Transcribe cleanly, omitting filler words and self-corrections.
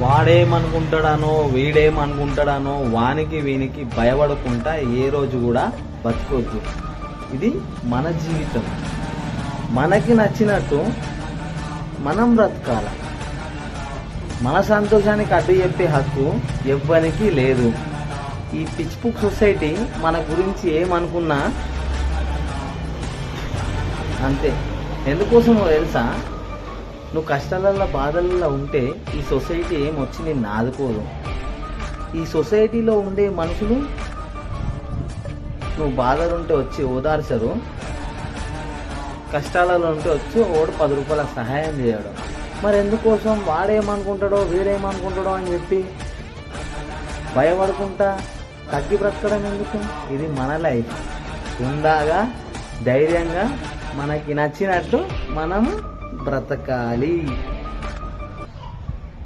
వాడేమనుకుంటాడానో వీడేమనుకుంటాడానో వానికి వీనికి భయపడకుండా ఏ రోజు కూడా బతకొద్దు. ఇది మన జీవితం, మనకి నచ్చినట్టు మనం బ్రతకాల. మన సంతోషానికి అడ్డు చెప్పే హక్కు ఎవ్వరికి లేదు. ఈ పిచ్బుక్ సొసైటీ మన గురించి ఏమనుకున్నా అంతే. ఎందుకోసమో తెలుసా? నువ్వు కష్టాలలో బాధలలో ఉంటే ఈ సొసైటీ ఏమొచ్చి నిన్ను ఆదుకోదు. ఈ సొసైటీలో ఉండే మనుషులు నువ్వు బాధలుంటే వచ్చి ఓదార్చరు, కష్టాలలో ఉంటే వచ్చి ఓడు 10 రూపాయల సహాయం చేయడు. మరి ఎందుకోసం వాడేమనుకుంటాడో వీడేమనుకుంటాడో అని చెప్పి భయపడుకుంటా తగ్గి బ్రతకడం ఎందుకు? ఇది మన లైఫ్. ఉందాగా ధైర్యంగా మనకి నచ్చినట్టు మనం బ్రతకాలి.